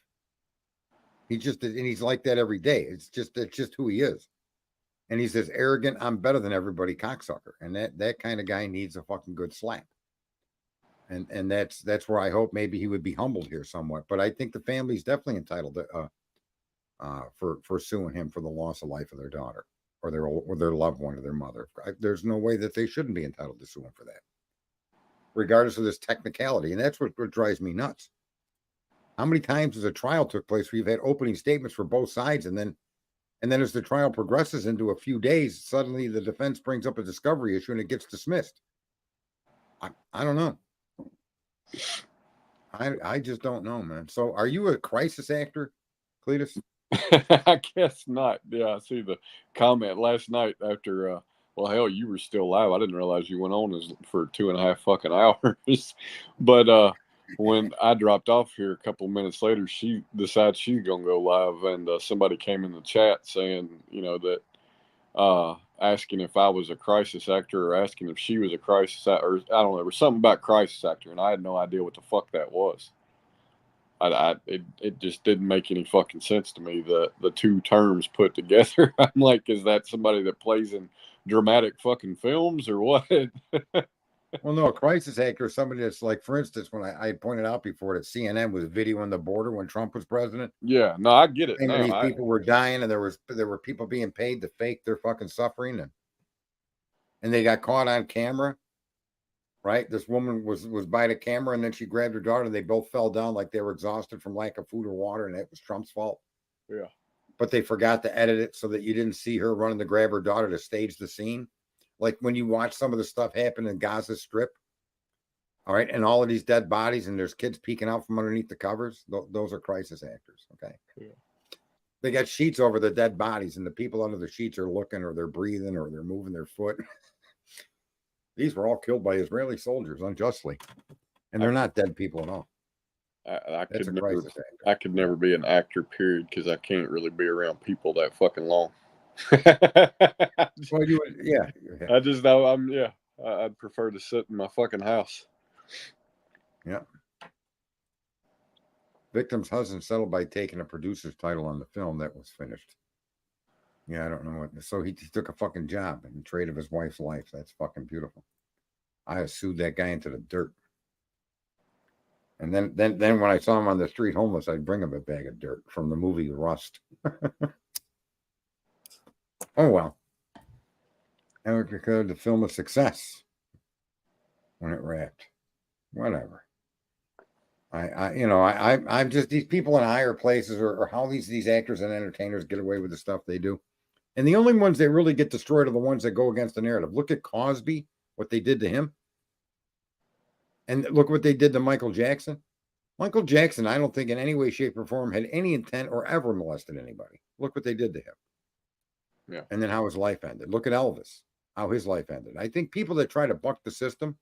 He's like that every day. It's just who he is. And he's this arrogant, I'm better than everybody cocksucker. And that kind of guy needs a fucking good slap. And that's where I hope maybe he would be humbled here somewhat. But I think the family's definitely entitled to for suing him for the loss of life of their daughter or their loved one or their mother. There's no way that they shouldn't be entitled to sue him for that, regardless of this technicality. And that's what drives me nuts. How many times has a trial took place where you've had opening statements for both sides, and then as the trial progresses into a few days, suddenly the defense brings up a discovery issue and it gets dismissed? I don't know. I just don't know, man. So are you a crisis actor, Cletus? I guess not. Yeah, I see the comment last night after, well, hell, you were still live. I didn't realize you went on for 2.5 fucking hours. But when I dropped off here a couple of minutes later, she decides she's going to go live. And somebody came in the chat saying, that asking if I was a crisis actor or asking if she was a crisis actor. Or, I don't know. There was something about crisis actor, and I had no idea what the fuck that was. It just didn't make any fucking sense to me, the two terms put together. I'm like, is that somebody that plays in dramatic fucking films or what? Well, no, a crisis actor is somebody that's like, for instance, when I pointed out before that CNN was videoing the border when Trump was president. Yeah, no, I get it. And these people were dying, and there were people being paid to fake their fucking suffering, and they got caught on camera. Right, this woman was by the camera, and then she grabbed her daughter, and they both fell down like they were exhausted from lack of food or water, and it was Trump's fault. Yeah, but they forgot to edit it so that you didn't see her running to grab her daughter to stage the scene. Like when you watch some of the stuff happen in Gaza Strip, all right, and all of these dead bodies, and there's kids peeking out from underneath the covers. Those are crisis actors. Okay, yeah. They got sheets over the dead bodies, and the people under the sheets are looking, or they're breathing, or they're moving their foot. These were all killed by Israeli soldiers unjustly, and they're not dead people at all. I That's could a never, crisis actor. I could never be an actor, period, because I can't really be around people that fucking long. Well, you would, yeah. I just know I'd prefer to sit in my fucking house. Yeah. Victim's husband settled by taking a producer's title on the film that was finished. Yeah, I don't know what. So he took a fucking job in trade of his wife's life. That's fucking beautiful. I have sued that guy into the dirt. And then when I saw him on the street homeless, I'd bring him a bag of dirt from the movie Rust. Oh well. And we declared the film a success when it wrapped. Whatever. I'm just these people in higher places or how these actors and entertainers get away with the stuff they do. And the only ones that really get destroyed are the ones that go against the narrative. Look at Cosby, what they did to him. And look what they did to Michael Jackson. Michael Jackson, I don't think in any way, shape, or form had any intent or ever molested anybody. Look what they did to him. Yeah. And then how his life ended. Look at Elvis, how his life ended. I think people that try to buck the system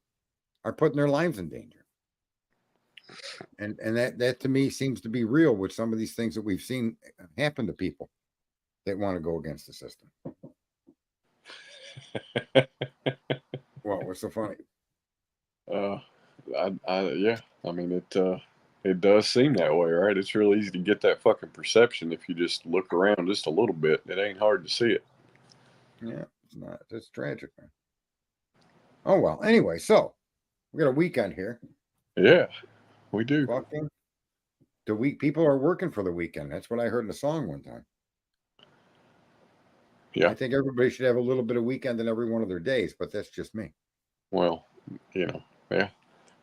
are putting their lives in danger. And that to me seems to be real with some of these things that we've seen happen to people that want to go against the system. Well, what's so funny? I mean it does seem that way, right? It's real easy to get that fucking perception if you just look around just a little bit. It ain't hard to see it. Yeah, it's not. It's tragic, man. Oh well. Anyway, so we got a weekend here. Yeah, we do. Fucking the week. People are working for the weekend. That's what I heard in a song one time. Yeah. I think everybody should have a little bit of weekend in every one of their days, but that's just me. Well, yeah.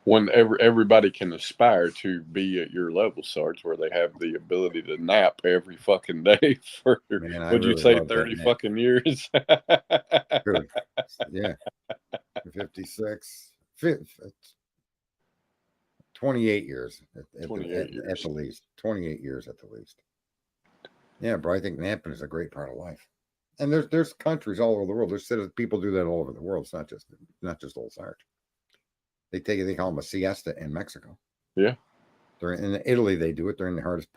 When everybody can aspire to be at your level, Sarge, where they have the ability to nap every fucking day for, Man, I would you really say, love that 30 nap. fucking years? Dude, yeah, 56, 28 years at 28 years. at the least. 28 years at the least. Yeah, bro, I think napping is a great part of life. And there's countries all over the world. There's people do that all over the world. It's not just old Sarge. They call them a siesta in Mexico. Yeah. They're in Italy. They do it during the hottest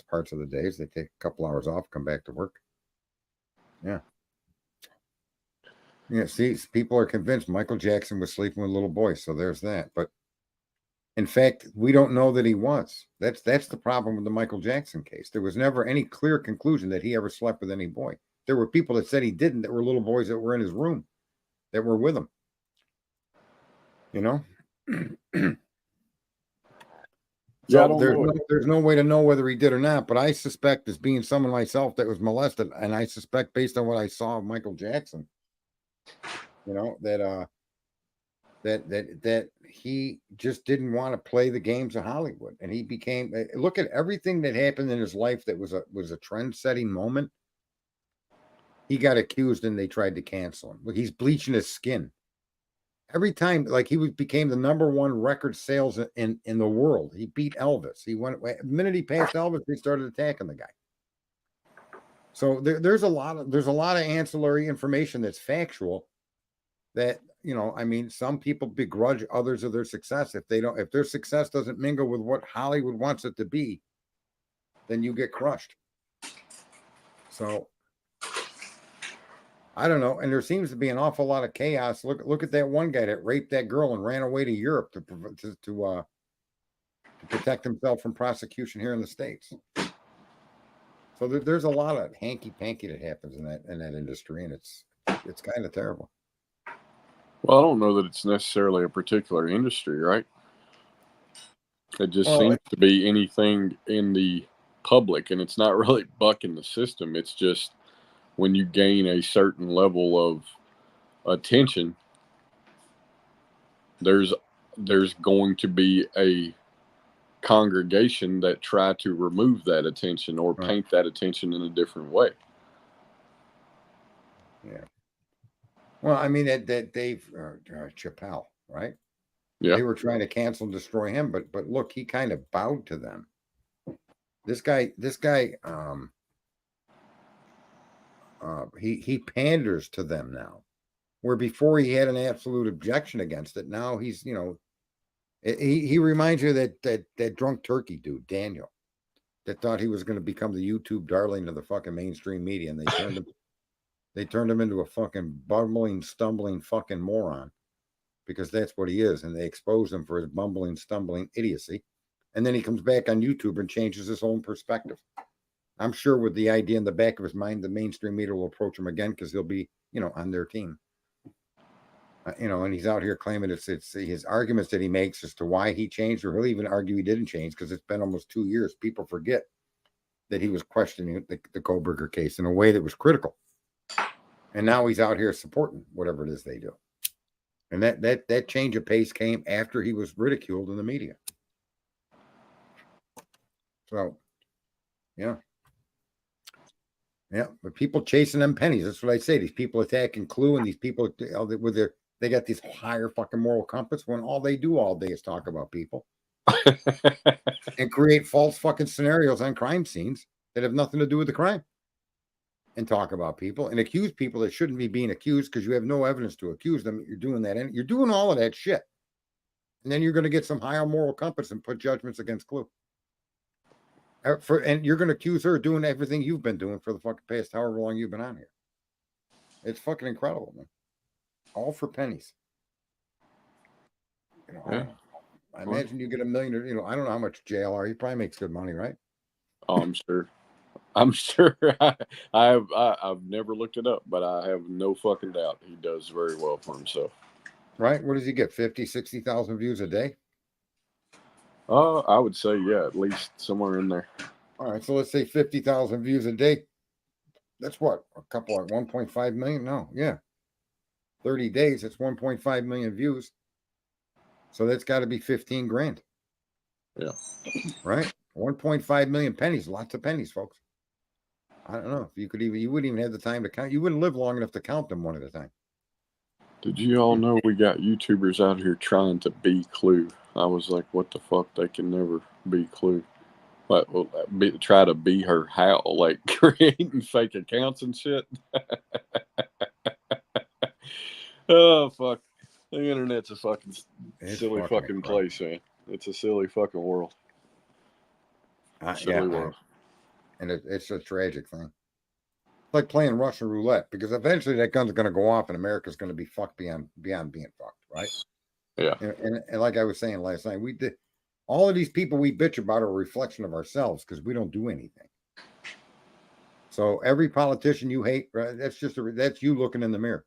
parts of the days. They take a couple hours off, come back to work. Yeah. Yeah. See, people are convinced Michael Jackson was sleeping with little boys. So there's that. But in fact, we don't know that he was. That's the problem with the Michael Jackson case. There was never any clear conclusion that he ever slept with any boy. There were people that said he didn't. That were little boys that were in his room, that were with him. You know. Yeah, So there's no way to know whether he did or not, but I suspect, as being someone myself that was molested, and I suspect based on what I saw of Michael Jackson, you know, that he just didn't want to play the games of Hollywood, and he became. Look at everything that happened in his life that was a trend-setting moment. He got accused, and they tried to cancel him. Look, he's bleaching his skin. Every time, like became the #1 record sales in the world. He beat Elvis. The minute he passed Elvis, they started attacking the guy. So there's a lot of ancillary information that's factual. That I mean, some people begrudge others of their success if their success doesn't mingle with what Hollywood wants it to be, then you get crushed. So I don't know, and there seems to be an awful lot of chaos. Look at that one guy that raped that girl and ran away to Europe to protect himself from prosecution here in the States. So there's a lot of hanky panky that happens in that industry, and it's kind of terrible. Well, I don't know that it's necessarily a particular industry, right? It just seems to be anything in the public, and it's not really bucking the system. It's just when you gain a certain level of attention, there's going to be a congregation that try to remove that attention or paint that attention in a different way. Yeah. Well, I mean that Dave Chappelle, right? Yeah. They were trying to cancel and destroy him, but look, he kind of bowed to them. This guy, he panders to them now, where before he had an absolute objection against it. Now he's He reminds you of that drunk turkey dude, Daniel, that thought he was going to become the YouTube darling of the fucking mainstream media, and they turned him into a fucking bumbling, stumbling fucking moron, because that's what he is, and they exposed him for his bumbling, stumbling idiocy. And then he comes back on YouTube and changes his own perspective. I'm sure with the idea in the back of his mind, the mainstream media will approach him again because he'll be, on their team. And he's out here claiming it's his arguments that he makes as to why he changed, or he'll even argue he didn't change because it's been almost 2 years. People forget that he was questioning the Koberger case in a way that was critical. And now he's out here supporting whatever it is they do. And that change of pace came after he was ridiculed in the media. So, yeah. Yeah, but people chasing them pennies. That's what I say. These people attacking Clue, and these people they got this higher fucking moral compass when all they do all day is talk about people and create false fucking scenarios on crime scenes that have nothing to do with the crime, and talk about people and accuse people that shouldn't be being accused because you have no evidence to accuse them. You're doing that, and you're doing all of that shit, and then you're going to get some higher moral compass and put judgments against Clue. And you're going to accuse her of doing everything you've been doing for the fucking past however long you've been on here. It's fucking incredible, man. All for pennies. Yeah. I imagine you get $1 million. I don't know how much JLR. He probably makes good money, right? Oh, I'm sure. I've never looked it up, but I have no fucking doubt he does very well for himself. Right? What does he get? 50, 60,000 views a day? I would say, yeah, at least somewhere in there. All right, so let's say 50,000 views a day. That's what? A couple like 1.5 million? No, yeah. 30 days, it's 1.5 million views. So that's got to be 15 grand. Yeah. Right? 1.5 million pennies. Lots of pennies, folks. I don't know if you wouldn't even have the time to count. You wouldn't live long enough to count them one at a time. Did you all know we got YouTubers out here trying to be Clue? I was like, what the fuck? They can never be Clue. Like, try to be her how? Like creating fake accounts and shit? Oh, fuck. The internet's a fucking silly fucking place, man. It's a silly fucking world. Silly world. And it's a tragic thing. It's like playing Russian roulette, because eventually that gun's going to go off and America's going to be fucked beyond being fucked, right? Yeah. And like I was saying last night, all of these people we bitch about are a reflection of ourselves because we don't do anything. So every politician you hate, right, that's you looking in the mirror.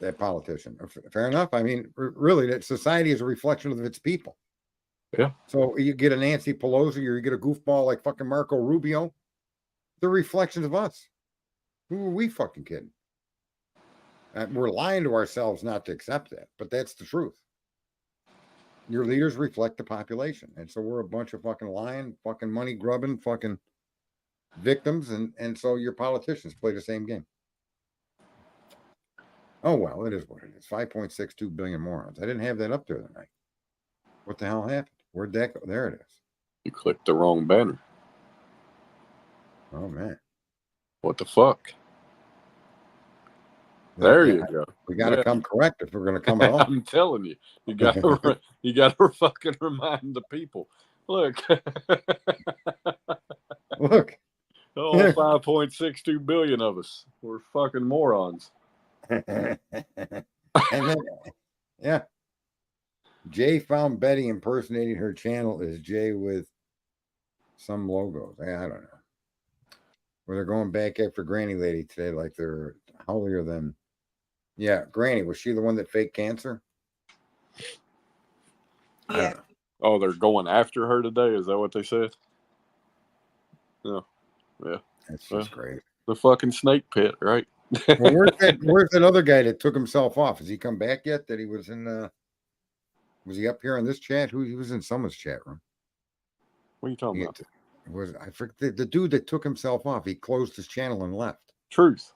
That politician. Fair enough. I mean, really, that society is a reflection of its people. Yeah. So you get a Nancy Pelosi, or you get a goofball like fucking Marco Rubio. They're reflections of us. Who are we fucking kidding? We're lying to ourselves not to accept that, but that's the truth. Your leaders reflect the population, and so we're a bunch of fucking lying, fucking money grubbing, fucking victims, and so your politicians play the same game. Oh well, it is what it is. 5.62 billion morons. I didn't have that up there tonight. What the hell happened? Where'd that go? There it is. You clicked the wrong banner. Oh man. What the fuck? There you go. We got to come correct if we're going to come at all. I'm telling you, you got to fucking remind the people. Look, look, all 5.62 billion of us, we're fucking morons. And then, yeah, Jay found Betty impersonating her channel as Jay with some logos. I don't know. Where they're going back after Granny Lady today, like they're holier than. Yeah, Granny, was she the one that faked cancer? Yeah. Oh, they're going after her today? Is that what they said? Yeah. Yeah. That's just great. The fucking snake pit, right? Well, where's that other guy that took himself off? Has he come back yet? That he was in was he up here in this chat? He was in someone's chat room. What are you talking about? I forget the dude that took himself off. He closed his channel and left. Truth.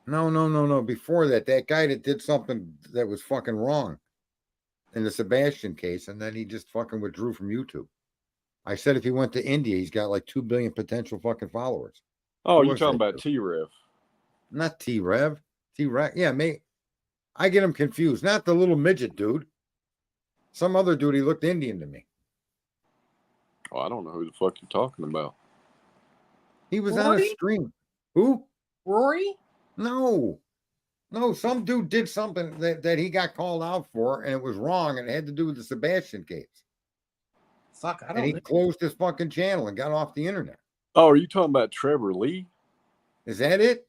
No. Before that guy that did something that was fucking wrong in the Sebastian case, and then he just fucking withdrew from YouTube. I said if he went to India, he's got like 2 billion potential fucking followers. Oh, you're talking about T-Rev. Not T-Rev. T-Rev. Yeah, mate. I get him confused. Not the little midget dude. Some other dude. He looked Indian to me. Oh, I don't know who the fuck you're talking about. He was on a Rory? stream. Who? Rory? No. No, some dude did something that he got called out for, and it was wrong, and it had to do with the Sebastian case. Fuck, I And don't he know. closed his fucking channel and got off the internet. Oh, are you talking about Trevor Lee? Is that it?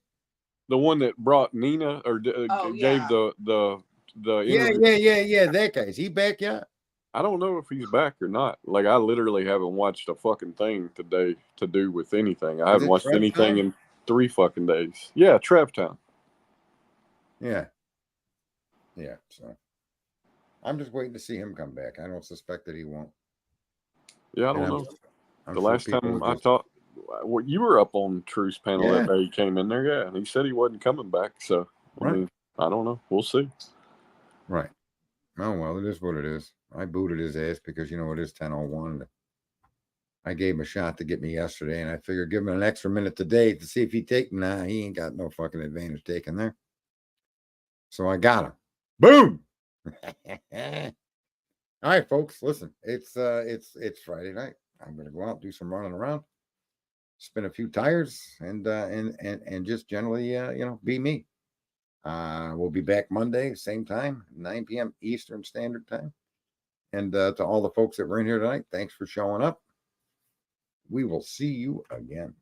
The one that brought Nina or Oh, gave yeah. the Yeah, interview? That guy. Is he back yet? I don't know if he's back or not. Like, I literally haven't watched a fucking thing today to do with anything. I Is haven't it watched Trev anything Town? in 3 fucking days. Yeah, Trev Town. Yeah. Yeah. So I'm just waiting to see him come back. I don't suspect that he won't. Yeah, I And don't I'm- know. I'm The sure last people time will I just- talked, well, you were up on Truth's panel Yeah. that day he came in there, yeah, and he said he wasn't coming back. So, Right. I mean, I don't know. We'll see. Right. Oh, well, it is what it is. I booted his ass because, it is 10:01. I gave him a shot to get me yesterday, and I figured give him an extra minute today to see if he'd take. Nah, he ain't got no fucking advantage taking there. So I got him. Boom. All right, folks. Listen, it's Friday night. I'm gonna go out, do some running around, spin a few tires, and just generally, be me. We'll be back Monday, same time, 9 p.m. Eastern Standard Time. And to all the folks that were in here tonight, thanks for showing up. We will see you again.